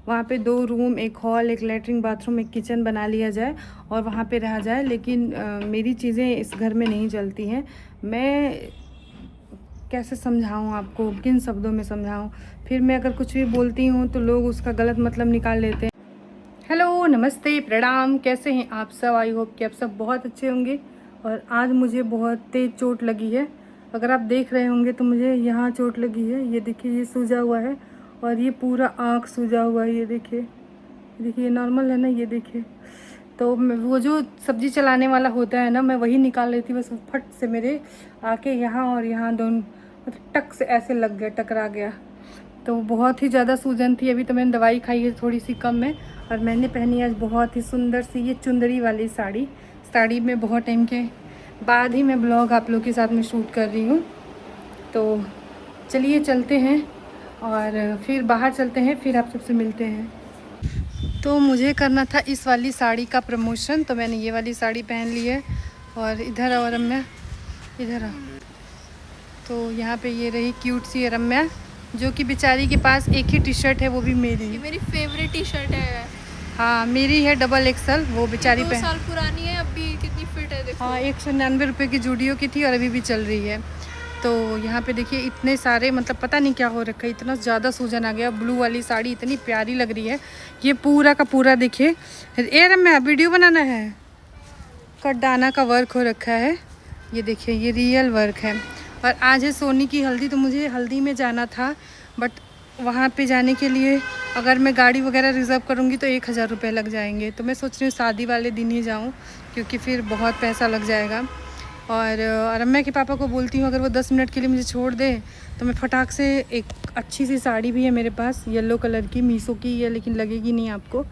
वहाँ पे 2 रूम, एक हॉल, एक लेटरिन बाथरूम, एक किचन बना लिया जाए और वहाँ पे रहा जाए। लेकिन मेरी चीज़ें इस घर में नहीं चलती हैं। मैं कैसे समझाऊँ आपको, किन शब्दों में समझाऊँ? फिर मैं अगर कुछ भी बोलती हूँ तो लोग उसका गलत मतलब निकाल लेते हैं। हेलो, नमस्ते, प्रणाम, कैसे हैं आप सब? आई होप कि आप सब बहुत अच्छे होंगे। और आज मुझे बहुत तेज़ चोट लगी है। अगर आप देख रहे होंगे तो मुझे यहाँ चोट लगी है। ये देखिए, ये सूजा हुआ है और ये पूरा आँख सूजा हुआ है। ये देखिए, ये नॉर्मल है ना? ये देखिए। तो वो जो सब्ज़ी चलाने वाला होता है ना, मैं वही निकाल रही थी, बस फट से मेरे आके यहाँ और यहाँ दोनों मतलब टक से ऐसे लग गया, टकरा गया। तो बहुत ही ज़्यादा सूजन थी। अभी तो मैंने दवाई खाई है थोड़ी सी कम है। और मैंने पहनी आज बहुत ही सुंदर सी ये चुंदरी वाली साड़ी में बहुत टाइम के बाद ही मैं ब्लॉग आप लोग के साथ में शूट कर रही हूँ। तो चलिए चलते हैं और फिर बाहर चलते हैं, फिर आप सबसे मिलते हैं। तो मुझे करना था इस वाली साड़ी का प्रमोशन, तो मैंने ये वाली साड़ी पहन ली है। और इधर और रम्या, इधर आ। तो यहाँ पे ये रही क्यूट सी रम्या, जो कि बेचारी के पास एक ही टी शर्ट है, वो भी मेरी। ये मेरी फेवरेट टी शर्ट है। हाँ, मेरी है डबल XL, वो बेचारी 2 साल पुरानी है, अभी कितनी फिट है देखो। हाँ, 199 रुपये की जूडियो की थी और अभी भी चल रही है। तो यहाँ पे देखिए इतने सारे, मतलब पता नहीं क्या हो रखा है, इतना ज़्यादा सूजन आ गया। ब्लू वाली साड़ी इतनी प्यारी लग रही है। ये पूरा का पूरा देखिए, मैं वीडियो बनाना है, कटदाना का वर्क हो रखा है। ये देखिए, ये रियल वर्क है। और आज है सोनी की हल्दी, तो मुझे हल्दी में जाना था, बट वहाँ पे जाने के लिए अगर मैं गाड़ी वगैरह रिज़र्व करूँगी तो 1000 रुपये लग जाएंगे। तो मैं सोच रही हूँ शादी वाले दिन ही जाऊँ, क्योंकि फिर बहुत पैसा लग जाएगा। और रम्या के पापा को बोलती हूँ अगर वो 10 मिनट के लिए मुझे छोड़ दे तो मैं फटाक से, एक अच्छी सी साड़ी भी है मेरे पास येलो कलर की, मीशो की है, लेकिन लगेगी नहीं आपको।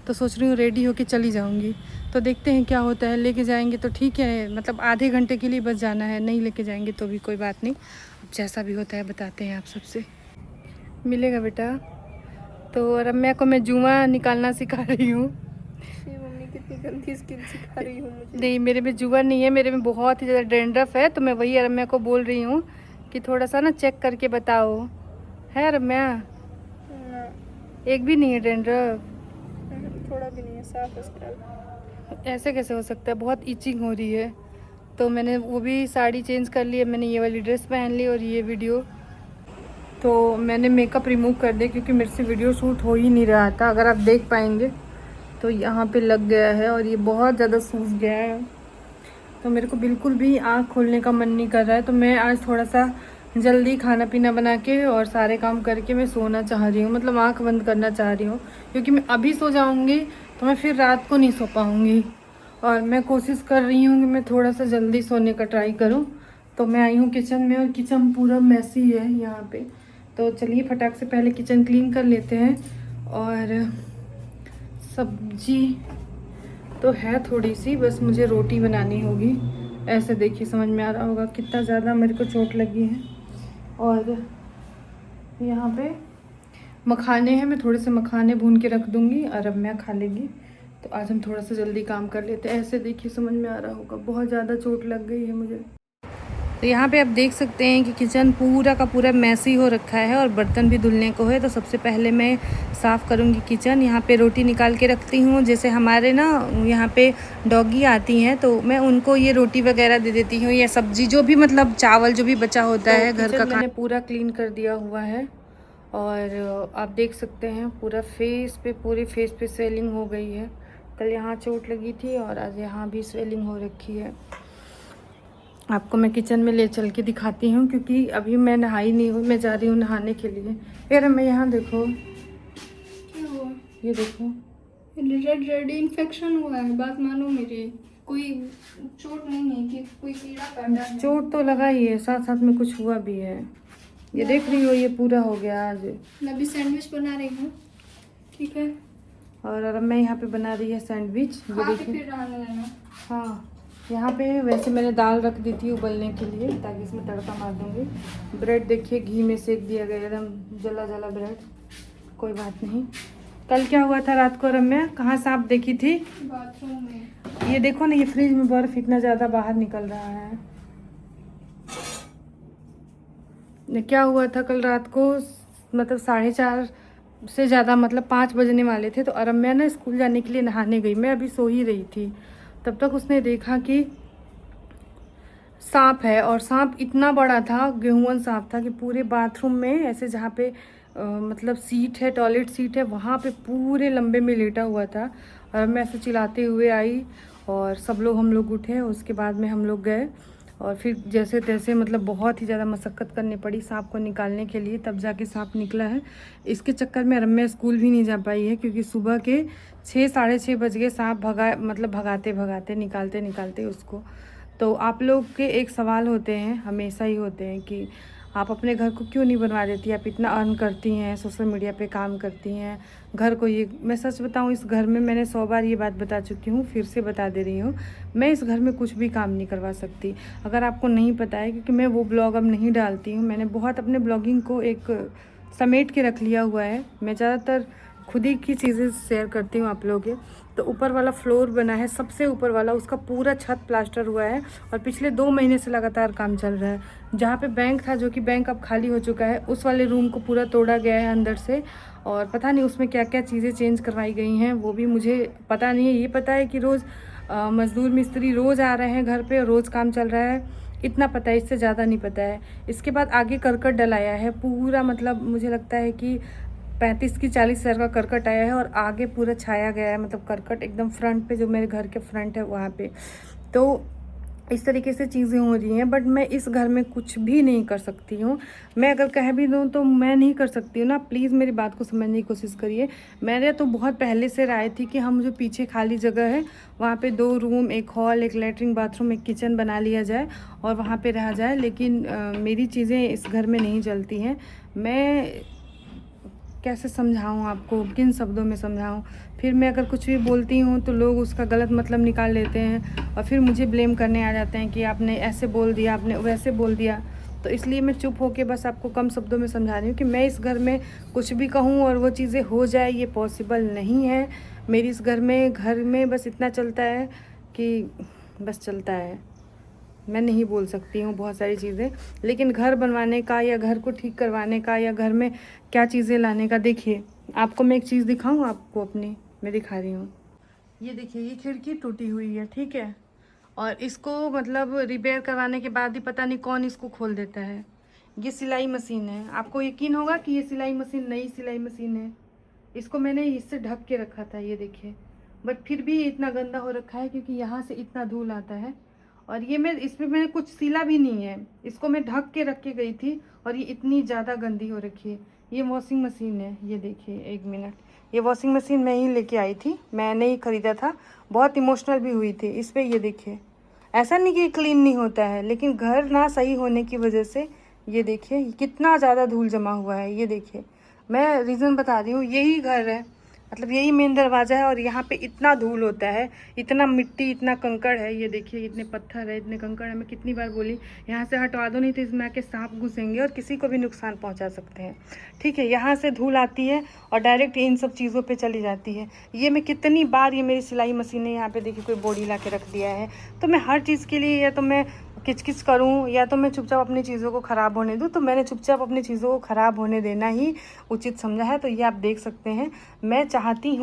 तो सोच रही हूँ रेडी होके चली जाऊँगी। तो देखते हैं क्या होता है। लेके जाएंगे तो ठीक है, मतलब आधे घंटे के लिए बस जाना है, नहीं लेके जाएंगे तो भी कोई बात नहीं। अब जैसा भी होता है बताते हैं आप सबसे। मिलेगा बेटा। तो रम्या को मैं जुआ निकालना सिखा रही हूँ। मम्मी कितनी गंदी स्किन सिखा रही हूँ मुझे। नहीं, मेरे में जुआ नहीं है, मेरे में बहुत ही ज़्यादा डैंड्रफ है। तो मैं वही रम्या को बोल रही हूँ कि थोड़ा सा ना चेक करके बताओ। है रम्या? ना, एक भी नहीं है डैंड्रफ? थोड़ा भी नहीं है, साफ है स्क्रब। ऐसे कैसे हो सकता है? बहुत इचिंग हो रही है। तो मैंने वो भी साड़ी चेंज कर ली है, मैंने ये वाली ड्रेस पहन ली और ये वीडियो, तो मैंने मेकअप रिमूव कर दिया क्योंकि मेरे से वीडियो शूट हो ही नहीं रहा था। अगर आप देख पाएंगे तो यहाँ पे लग गया है और ये बहुत ज़्यादा सूज गया है। तो मेरे को बिल्कुल भी आँख खोलने का मन नहीं कर रहा है। तो मैं आज थोड़ा सा जल्दी खाना पीना बना के और सारे काम करके मैं सोना चाह रही हूँ, मतलब आँख बंद करना चाह रही हूँ, क्योंकि मैं अभी सो जाऊँगी तो मैं फिर रात को नहीं सो पाऊँगी। और मैं कोशिश कर रही हूँ कि मैं थोड़ा सा जल्दी सोने का ट्राई करूँ। तो मैं आई हूँ किचन में और किचन पूरा मैसी है यहाँ पे। तो चलिए फटाक से पहले किचन क्लीन कर लेते हैं। और सब्जी तो है थोड़ी सी, बस मुझे रोटी बनानी होगी। ऐसे देखिए, समझ में आ रहा होगा कितना ज़्यादा मेरे को चोट लगी है। और यहाँ पे मखाने हैं, मैं थोड़े से मखाने भून के रख दूँगी और रम्या खा लेगी। तो आज हम थोड़ा सा जल्दी काम कर लेते हैं। ऐसे देखिए, समझ में आ रहा होगा बहुत ज़्यादा चोट लग गई है मुझे। तो यहाँ पे आप देख सकते हैं कि किचन पूरा का पूरा मैसी हो रखा है और बर्तन भी धुलने को है। तो सबसे पहले मैं साफ़ करूँगी किचन। यहाँ पे रोटी निकाल के रखती हूँ, जैसे हमारे ना यहाँ पे डॉगी आती हैं तो मैं उनको ये रोटी वगैरह दे देती हूँ, या सब्जी, जो भी मतलब चावल जो भी बचा होता है घर का। मैंने पूरा क्लीन कर दिया हुआ है और आप देख सकते हैं पूरे फेस पे स्वेलिंग हो गई है। कल यहाँ चोट लगी थी और आज यहाँ भी स्वेलिंग हो रखी है। आपको मैं किचन में ले चल के दिखाती हूँ, क्योंकि अभी मैं नहाई नहीं हूँ, मैं जा रही हूँ नहाने के लिए। यार मैं यहाँ देखो, क्या हुआ? ये देखो, रेड इन्फेक्शन हुआ है, बात मानो मेरी। कोई चोट नहीं है कि कोई कीड़ा काटा है। चोट तो लगा ही है, साथ साथ में कुछ हुआ भी है। ये देख रही हो, ये पूरा हो गया आज। मैं भी सैंडविच बना रही हूँ, ठीक है। और अब मैं यहाँ पे बना रही है सैंडविच, ये देखिए। फिर नहाने जाना। हाँ, यहाँ पे वैसे मैंने दाल रख दी थी उबलने के लिए, ताकि इसमें तड़का मार दूँगी। ब्रेड देखिए घी में सेक दिया गया, एकदम जला जला ब्रेड। कोई बात नहीं। कल क्या हुआ था रात को रम्या, कहाँ सांप देखी थी? बाथरूम में। ये देखो ना, ये फ्रिज में बर्फ इतना ज़्यादा बाहर निकल रहा है। क्या हुआ था कल रात को, मतलब 4:30 से ज़्यादा, मतलब 5 बजने वाले थे। तो अरम्या ना स्कूल जाने के लिए नहाने गई, मैं अभी सो ही रही थी। तब तक उसने देखा कि सांप है, और सांप इतना बड़ा था, गेहूं सांप था, कि पूरे बाथरूम में ऐसे जहाँ पे मतलब सीट है, टॉयलेट सीट है, वहाँ पे पूरे लंबे में लेटा हुआ था। और मैं ऐसे चिल्लाते हुए आई और सब लोग, हम लोग उठे। उसके बाद में हम लोग गए और फिर जैसे तैसे, मतलब बहुत ही ज़्यादा मशक्क़त करनी पड़ी सांप को निकालने के लिए, तब जाके सांप निकला है। इसके चक्कर में रम्या स्कूल भी नहीं जा पाई है, क्योंकि सुबह के 6 साढ़े 6 बज गए सांप भगा, मतलब भगाते भगाते, निकालते निकालते उसको। तो आप लोग के एक सवाल होते हैं, हमेशा ही होते हैं, कि आप अपने घर को क्यों नहीं बनवा देती? आप इतना अर्न करती हैं, सोशल मीडिया पे काम करती हैं, घर को ये, मैं सच बताऊं, इस घर में मैंने 100 बार ये बात बता चुकी हूँ, फिर से बता दे रही हूँ, मैं इस घर में कुछ भी काम नहीं करवा सकती। अगर आपको नहीं पता है, क्योंकि मैं वो ब्लॉग अब नहीं डालती हूँ, मैंने बहुत अपने ब्लॉगिंग को एक समेट के रख लिया हुआ है। मैं ज़्यादातर खुद ही की चीज़ें शेयर करती हूँ आप लोगों के। तो ऊपर वाला फ्लोर बना है, सबसे ऊपर वाला, उसका पूरा छत प्लास्टर हुआ है और पिछले 2 महीने से लगातार काम चल रहा है। जहाँ पे बैंक था, जो कि बैंक अब खाली हो चुका है, उस वाले रूम को पूरा तोड़ा गया है अंदर से, और पता नहीं उसमें क्या क्या चीज़ें चेंज करवाई गई हैं, वो भी मुझे पता नहीं है। ये पता है कि रोज़ मज़दूर मिस्त्री रोज़ आ रहे हैं घर पे, रोज़ काम चल रहा है, इतना पता है, इससे ज़्यादा नहीं पता है। इसके बाद आगे करकट डलाया है पूरा, मतलब मुझे लगता है कि 35 की 40 हज़ार का करकट आया है, और आगे पूरा छाया गया है, मतलब करकट एकदम फ्रंट पे, जो मेरे घर के फ्रंट है वहाँ पे। तो इस तरीके से चीज़ें हो रही हैं, बट मैं इस घर में कुछ भी नहीं कर सकती हूँ। मैं अगर कह भी दूँ तो मैं नहीं कर सकती हूँ ना, प्लीज़ मेरी बात को समझने की कोशिश करिए। मैंने तो बहुत पहले से राय थी कि हम जो पीछे खाली जगह है, वहाँ पे 2 room, 1 hall, 1 latrine bathroom, 1 kitchen बना लिया जाए और वहाँ पे रहा जाए। लेकिन मेरी चीज़ें इस घर में नहीं चलती हैं। मैं कैसे समझाऊँ आपको, किन शब्दों में समझाऊँ? फिर मैं अगर कुछ भी बोलती हूँ तो लोग उसका गलत मतलब निकाल लेते हैं और फिर मुझे ब्लेम करने आ जाते हैं कि आपने ऐसे बोल दिया, आपने वैसे बोल दिया। तो इसलिए मैं चुप होके बस आपको कम शब्दों में समझा रही हूँ कि मैं इस घर में कुछ भी कहूँ और वो चीज़ें हो जाए, ये पॉसिबल नहीं है। मेरी इस घर में बस इतना चलता है कि बस चलता है। मैं नहीं बोल सकती हूँ बहुत सारी चीज़ें, लेकिन घर बनवाने का या घर को ठीक करवाने का या घर में क्या चीज़ें लाने का, देखिए आपको मैं एक चीज़ दिखाऊँ आपको अपनी, मैं दिखा रही हूँ। ये देखिए, ये खिड़की टूटी हुई है, ठीक है, और इसको मतलब रिपेयर करवाने के बाद ही पता नहीं कौन इसको खोल देता है। ये सिलाई मशीन है, आपको यकीन होगा कि ये सिलाई मशीन नई सिलाई मशीन है। इसको मैंने इससे ढक के रखा था, ये देखिए, बट फिर भी इतना गंदा हो रखा है क्योंकि यहाँ से इतना धूल आता है। और ये मैं इसमें मैंने कुछ सिला भी नहीं है, इसको मैं ढक के रख के गई थी और ये इतनी ज़्यादा गंदी हो रखी है। ये वॉशिंग मशीन है, ये देखिए, 1 मिनट, ये वॉशिंग मशीन मैं ही लेके आई थी, मैंने ही ख़रीदा था, बहुत इमोशनल भी हुई थी इस पर। ये देखिए, ऐसा नहीं कि क्लीन नहीं होता है, लेकिन घर ना सही होने की वजह से ये देखिए कितना ज़्यादा धूल जमा हुआ है। ये देखिए, मैं रीज़न बता रही हूँ, यही घर है, मतलब यही मेन दरवाज़ा है और यहाँ पे इतना धूल होता है, इतना मिट्टी, इतना कंकड़ है। ये देखिए, इतने पत्थर है, इतने कंकड़ है। मैं कितनी बार बोली यहाँ से हटवा दो, नहीं तो इसमें आके सांप घुसेंगे और किसी को भी नुकसान पहुँचा सकते हैं, ठीक है। यहाँ से धूल आती है और डायरेक्ट इन सब चीज़ों पे चली जाती है। ये मैं कितनी बार, ये मेरी सिलाई मशीन है, यहाँ पे देखिए कोई बोरी ला के रख दिया है। तो मैं हर चीज़ के लिए या तो मैं किचकिच करूं या तो मैं चुपचाप अपनी चीज़ों को ख़राब होने दूं, तो मैंने चुपचाप अपनी चीज़ों को ख़राब होने देना ही उचित समझा है। तो ये आप देख सकते हैं, मैं चाहती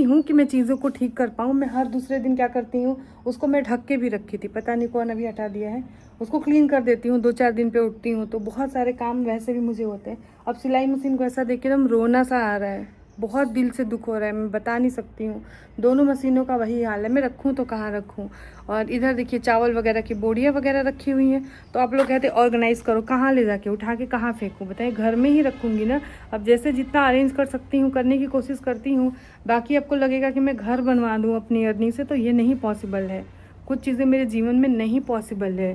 हूँ कि मैं चीज़ों को ठीक कर पाऊँ। मैं हर दूसरे दिन क्या करती हूँ, उसको मैं ढक के भी रखी थी, पता नहीं कौन अभी हटा दिया है, उसको क्लीन कर देती हूँ। 2-4 दिन पे उठती हूँ तो बहुत सारे काम वैसे भी मुझे होते हैं। अब सिलाई मशीन को ऐसा देख के एकदम रोना सा आ रहा है, बहुत दिल से दुख हो रहा है, मैं बता नहीं सकती हूँ। दोनों मशीनों का वही हाल है, मैं रखूँ तो कहाँ रखूँ। और इधर देखिए चावल वगैरह की बोरियाँ वगैरह रखी हुई हैं, तो आप लोग कहते ऑर्गेनाइज़ करो, कहाँ ले जाके उठा के कहाँ फेंकूँ बताइए, घर में ही रखूँगी ना। अब जैसे जितना अरेंज कर सकती हूँ करने की कोशिश करती हूँ। बाकी आपको लगेगा कि मैं घर बनवा दूँ अपनी अर्निंग से, तो ये नहीं पॉसिबल है। कुछ चीज़ें मेरे जीवन में नहीं पॉसिबल है,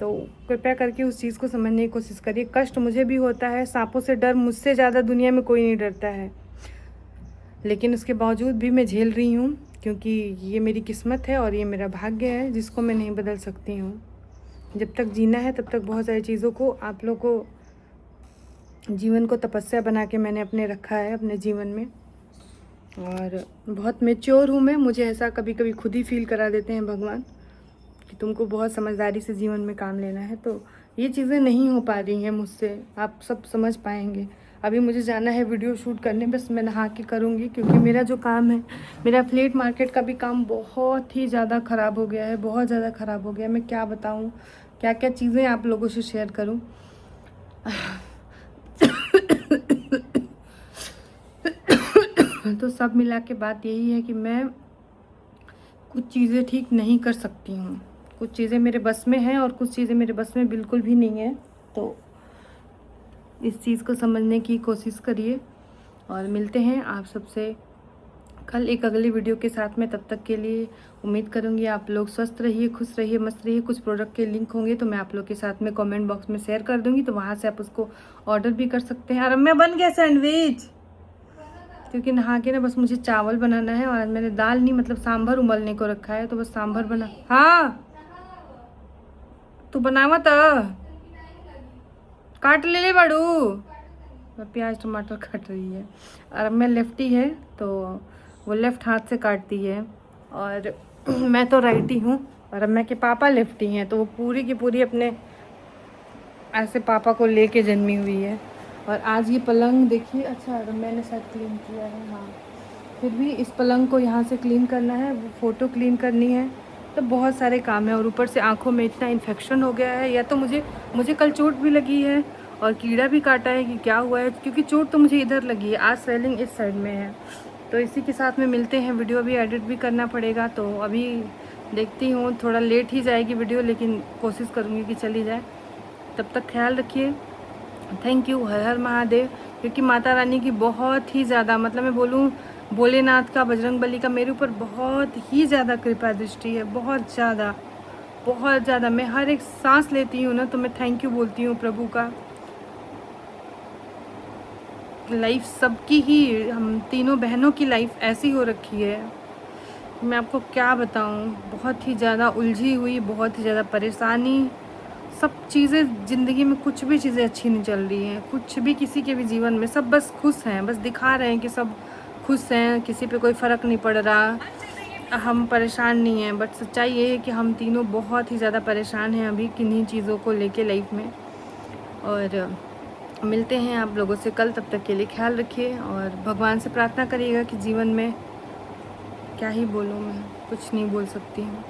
तो कृपया करके उस चीज़ को समझने की कोशिश करिए। कष्ट मुझे भी होता है, सांपों से डर मुझसे ज़्यादा दुनिया में कोई नहीं डरता है, लेकिन उसके बावजूद भी मैं झेल रही हूँ, क्योंकि ये मेरी किस्मत है और ये मेरा भाग्य है जिसको मैं नहीं बदल सकती हूँ। जब तक जीना है तब तक बहुत सारी चीज़ों को, आप लोग को, जीवन को तपस्या बना के मैंने अपने रखा है अपने जीवन में। और बहुत मैच्योर हूँ मैं, मुझे ऐसा कभी कभी खुद ही फील करा देते हैं भगवान कि तुमको बहुत समझदारी से जीवन में काम लेना है। तो ये चीज़ें नहीं हो पा रही हैं मुझसे, आप सब समझ पाएंगे। अभी मुझे जाना है वीडियो शूट करने, बस मैं नहा के करूँगी क्योंकि मेरा जो काम है, मेरा एफिलिएट मार्केट का भी काम बहुत ही ज़्यादा ख़राब हो गया है, बहुत ज़्यादा ख़राब हो गया है। मैं क्या बताऊँ, क्या क्या चीज़ें आप लोगों से शेयर करूँ। तो सब मिला के बात यही है कि मैं कुछ चीज़ें ठीक नहीं कर सकती हूँ, कुछ चीज़ें मेरे बस में हैं और कुछ चीज़ें मेरे बस में बिल्कुल भी नहीं है। तो इस चीज़ को समझने की कोशिश करिए और मिलते हैं आप सबसे कल एक अगली वीडियो के साथ में। तब तक के लिए उम्मीद करूँगी आप लोग स्वस्थ रहिए, खुश रहिए, मस्त रहिए। कुछ प्रोडक्ट के लिंक होंगे तो मैं आप लोग के साथ में कमेंट बॉक्स में शेयर कर दूँगी, तो वहाँ से आप उसको ऑर्डर भी कर सकते हैं। और मैं बन गया सैंडविच, क्योंकि नहा के ना बस मुझे चावल बनाना है और मैंने दाल नहीं मतलब सांभर उबलने को रखा है, तो बस सांभर बना। हाँ तू बनावा तो काट ले बड़ू, प्याज टमाटर काट रही है। और मैं लेफ्टी है तो वो लेफ्ट हाथ से काटती है और मैं तो राइटी हूँ और अम्मा के पापा लेफ्टी हैं, तो वो पूरी की पूरी अपने ऐसे पापा को लेके जन्मी हुई है। और आज ये पलंग देखिए, अच्छा मैंने शायद क्लीन किया है, हाँ फिर भी इस पलंग को यहाँ से क्लीन करना है, वो फ़ोटो क्लीन करनी है, तो बहुत सारे काम है। और ऊपर से आँखों में इतना इन्फेक्शन हो गया है, या तो मुझे कल चोट भी लगी है और कीड़ा भी काटा है कि क्या हुआ है, क्योंकि चोट तो मुझे इधर लगी है, आज स्वेलिंग इस साइड में है। तो इसी के साथ में मिलते हैं, वीडियो भी एडिट भी करना पड़ेगा, तो अभी देखती हूँ थोड़ा लेट ही जाएगी वीडियो, लेकिन कोशिश करूँगी कि चली जाए। तब तक ख्याल रखिए, थैंक यू, हर हर महादेव। क्योंकि माता रानी की बहुत ही ज़्यादा मतलब मैं बोलूँ भोलेनाथ का, बजरंगबली का मेरे ऊपर बहुत ही ज़्यादा कृपा दृष्टि है, बहुत ज़्यादा, बहुत ज़्यादा। मैं हर एक सांस लेती हूँ ना तो मैं थैंक यू बोलती हूँ प्रभु का। लाइफ सबकी ही, हम तीनों बहनों की लाइफ ऐसी हो रखी है, मैं आपको क्या बताऊँ, बहुत ही ज़्यादा उलझी हुई, बहुत ही ज़्यादा परेशानी, सब चीज़ें ज़िंदगी में कुछ भी चीज़ें अच्छी नहीं चल रही हैं, कुछ भी किसी के भी जीवन में। सब बस खुश हैं, बस दिखा रहे हैं कि सब खुश हैं, किसी पे कोई फ़र्क नहीं पड़ रहा, हम परेशान नहीं हैं। बट सच्चाई ये है कि हम तीनों बहुत ही ज़्यादा परेशान हैं अभी किन्हीं चीज़ों को लेके लाइफ में। और मिलते हैं आप लोगों से कल, तब तक के लिए ख्याल रखिए और भगवान से प्रार्थना करिएगा कि जीवन में क्या ही बोलूँ, मैं कुछ नहीं बोल सकती हूँ।